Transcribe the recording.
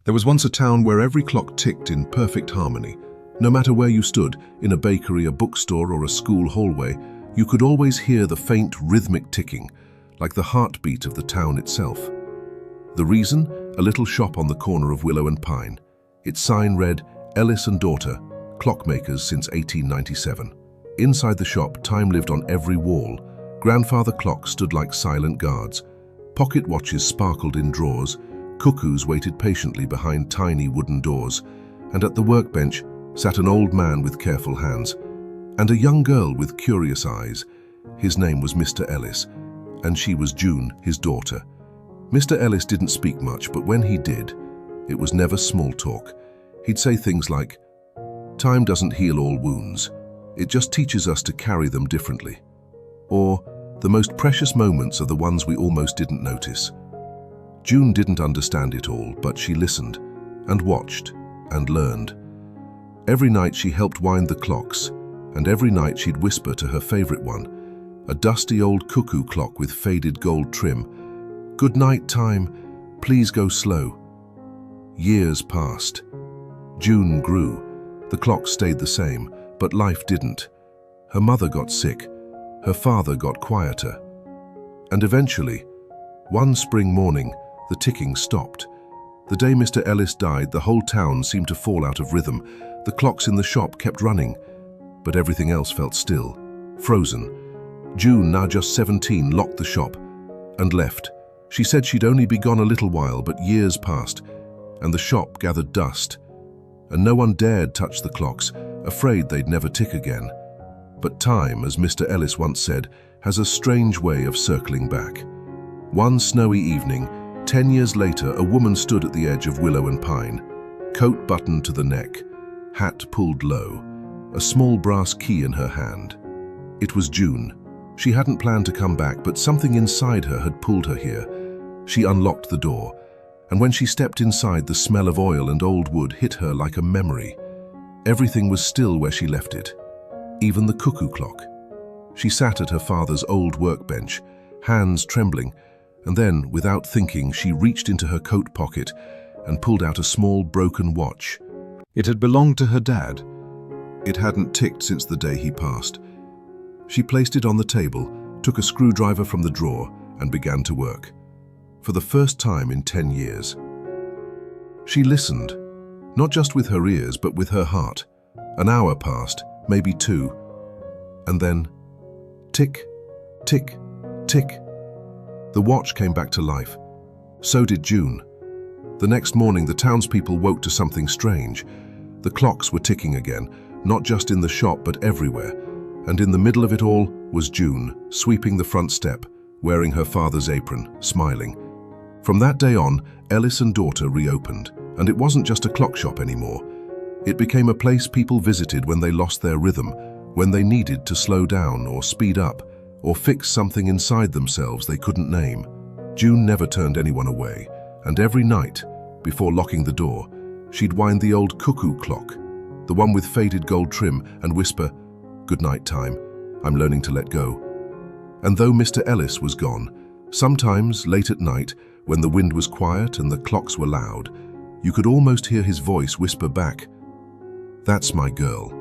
There was once a town where every clock ticked in perfect harmony. No matter where you stood, in a bakery, a bookstore, or a school hallway, you could always hear the faint rhythmic ticking, like the heartbeat of the town itself. The reason? A little shop on the corner of Willow and Pine. Its sign read, "Ellis and Daughter, Clockmakers since 1897. Inside the shop, time lived on every wall. Grandfather clocks stood like silent guards. Pocket watches sparkled in drawers. Cuckoos waited patiently behind tiny wooden doors. And at the workbench sat an old man with careful hands, and a young girl with curious eyes. His name was Mr. Ellis, and she was June, his daughter. Mr. Ellis didn't speak much, but when he did, it was never small talk. He'd say things like, "Time doesn't heal all wounds. It just teaches us to carry them differently." Or, "The most precious moments are the ones we almost didn't notice." June didn't understand it all, but she listened and watched and learned. Every night she helped wind the clocks, and every night she'd whisper to her favorite one, a dusty old cuckoo clock with faded gold trim, "Good night, time, please go slow." Years passed. June grew. The clock stayed the same, but life didn't. Her mother got sick. Her father got quieter. And eventually, one spring morning, the ticking stopped. The day Mr. Ellis died, the whole town seemed to fall out of rhythm. The clocks in the shop kept running, but everything else felt still, frozen. June, now just 17, locked the shop and left. She said she'd only be gone a little while, but years passed, and the shop gathered dust, and no one dared touch the clocks, afraid they'd never tick again. But time, as Mr. Ellis once said, has a strange way of circling back. One snowy evening, 10 years later, a woman stood at the edge of Willow and Pine, coat buttoned to the neck, hat pulled low, a small brass key in her hand. It was June. She hadn't planned to come back, but something inside her had pulled her here. She unlocked the door, and when she stepped inside, the smell of oil and old wood hit her like a memory. Everything was still where she left it, even the cuckoo clock. She sat at her father's old workbench, hands trembling, and then, without thinking, she reached into her coat pocket and pulled out a small broken watch. It had belonged to her dad. It hadn't ticked since the day he passed. She placed it on the table, took a screwdriver from the drawer, and began to work. For the first time in 10 years. She listened, not just with her ears, but with her heart. An hour passed, maybe 2. And then, tick, tick, tick. The watch came back to life. So did June. The next morning, the townspeople woke to something strange. The clocks were ticking again, not just in the shop, but everywhere. And in the middle of it all was June, sweeping the front step, wearing her father's apron, smiling. From that day on, Ellis and Daughter reopened, and it wasn't just a clock shop anymore. It became a place people visited when they lost their rhythm, when they needed to slow down or speed up, or fix something inside themselves they couldn't name. June never turned anyone away, and every night, before locking the door, she'd wind the old cuckoo clock, the one with faded gold trim, and whisper, "Good night, time, I'm learning to let go." And though Mr. Ellis was gone, sometimes late at night, when the wind was quiet and the clocks were loud, you could almost hear his voice whisper back, "That's my girl."